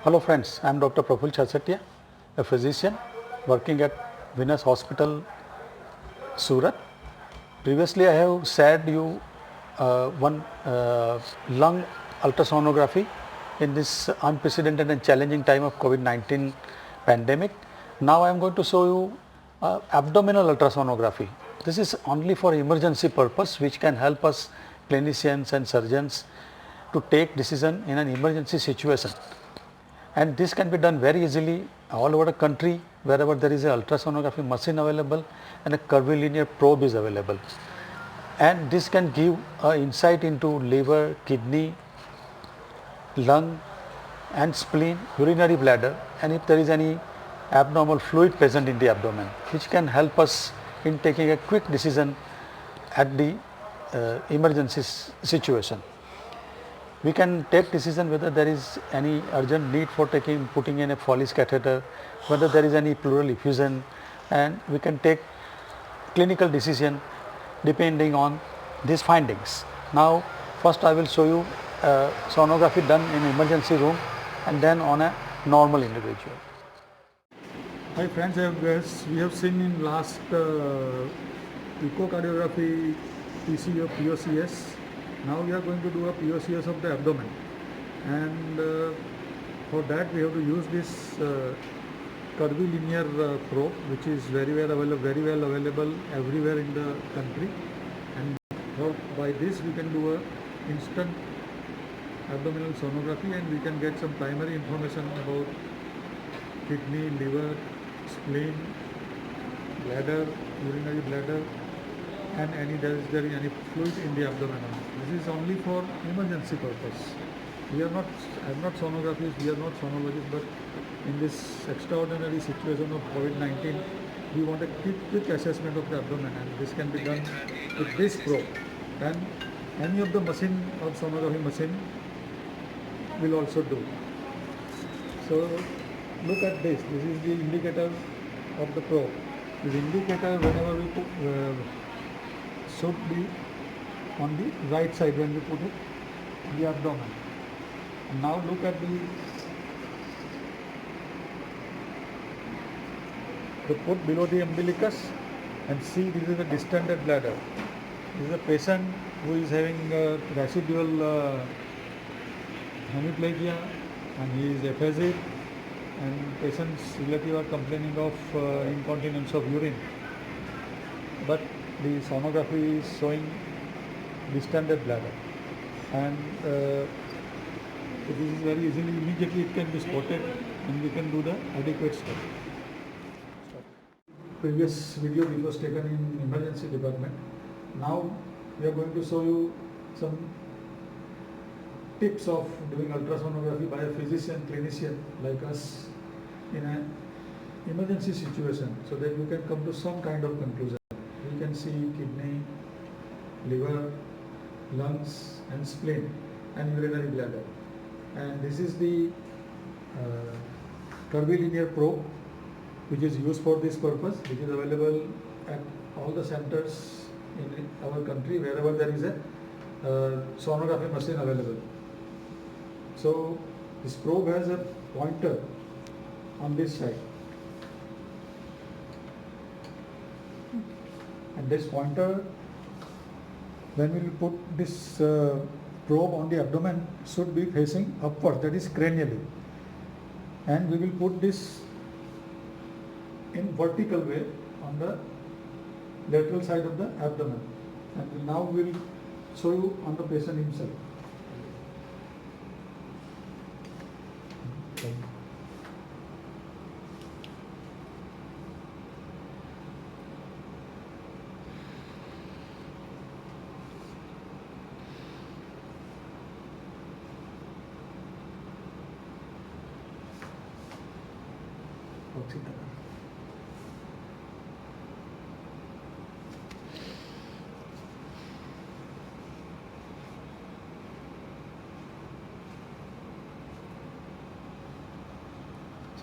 Hello friends, I am Dr. Praful Chasatia, a physician working at Venus Hospital, Surat. Previously I have shared you one lung ultrasonography in this unprecedented and challenging time of COVID-19 pandemic. Now I am going to show you abdominal ultrasonography. This is only for emergency purpose, which can help us clinicians and surgeons to take decision in an emergency situation. And this can be done very easily all over the country wherever there is a ultrasonography machine available and a curvilinear probe is available. And this can give insight into liver, kidney, lung and spleen, urinary bladder, and if there is any abnormal fluid present in the abdomen, which can help us in taking a quick decision at the emergency situation. We can take decision whether there is any urgent need for putting in a Foley's catheter, whether there is any pleural effusion, and we can take clinical decision depending on these findings. Now first I will show you sonography done in emergency room and then on a normal individual. Hi friends, as we have seen in last echocardiography PC of POCS. Now we are going to do a POCS of the abdomen, and for that we have to use this curvilinear probe, which is very well available everywhere in the country, and by this we can do a instant abdominal sonography and we can get some primary information about kidney, liver, spleen, bladder, urinary bladder, and is there any fluid in the abdomen. This is only for emergency purpose. We are not sonographists, we are not sonologists, but in this extraordinary situation of COVID-19, we want a quick assessment of the abdomen, and this can be done with this probe. And any of the machine or sonography machine will also do. So look at this. This is the indicator of the probe. This indicator, whenever we put, should be on the right side when we put it in the abdomen. And now look at the put below the umbilicus and see this is a distended bladder. This is a patient who is having residual hemiplegia and he is aphasia, and patient's relatives are complaining of incontinence of urine. But the sonography is showing distended bladder, and this is very easily, immediately it can be spotted and we can do the adequate step. Previous video this was taken in emergency department. Now we are going to show you some tips of doing ultrasonography by a physician, clinician like us in an emergency situation, so that you can come to some kind of conclusion. We can see kidney, liver, lungs and spleen and urinary bladder. And this is the curvilinear probe which is used for this purpose, which is available at all the centers in our country wherever there is a sonography machine available. So this probe has a pointer on this side, and this pointer, when we will put this probe on the abdomen, should be facing upward, that is cranially, and we will put this in vertical way on the lateral side of the abdomen, and now we will show you on the patient himself.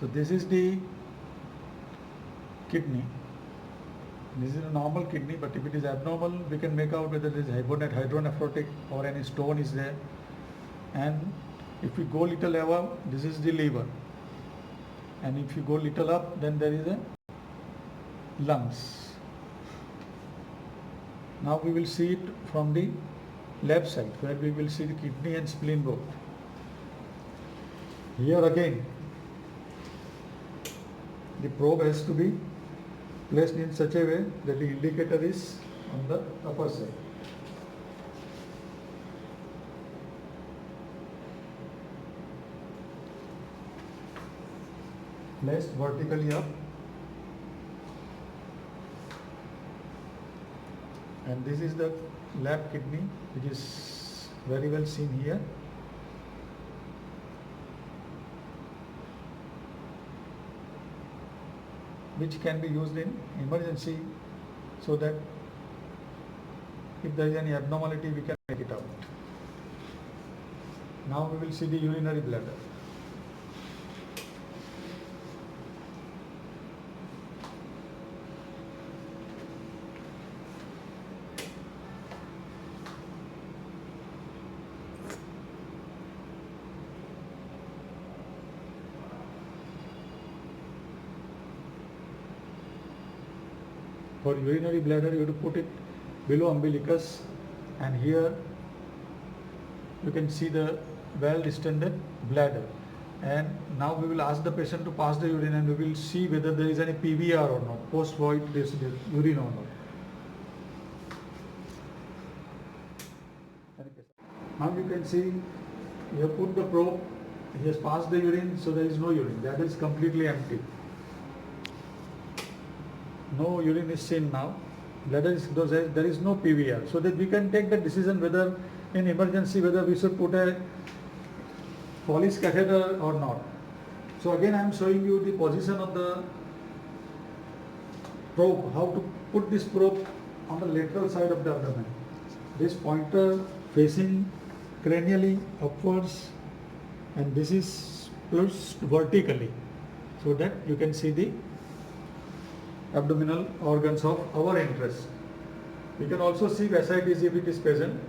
So this is the kidney. This is a normal kidney, but if it is abnormal, we can make out whether it is hydronephrotic or any stone is there. And If you go little above, this is the liver. And if you go little up, then there is a lungs. Now we will see it from the left side, where we will see the kidney and spleen both. Here again, the probe has to be placed in such a way that the indicator is on the upper side. Placed vertically up, and this is the lab kidney, which is very well seen here. Which can be used in emergency, so that if there is any abnormality, we can make it out. Now we will see the urinary bladder. For urinary bladder, you have to put it below umbilicus, and here you can see the well distended bladder. And now we will ask the patient to pass the urine, and we will see whether there is any PVR or not, post-void urine or not. Now you can see you have put the probe, he has passed the urine, so there is no urine, that is completely empty. No urine is seen now. There is no PVR, so that we can take the decision whether in emergency whether we should put a Foley's catheter or not. So again I am showing you the position of the probe, how to put this probe on the lateral side of the abdomen. This pointer facing cranially upwards, and this is pushed vertically, so that you can see the abdominal organs of our interest. We can also see ascites if it is present.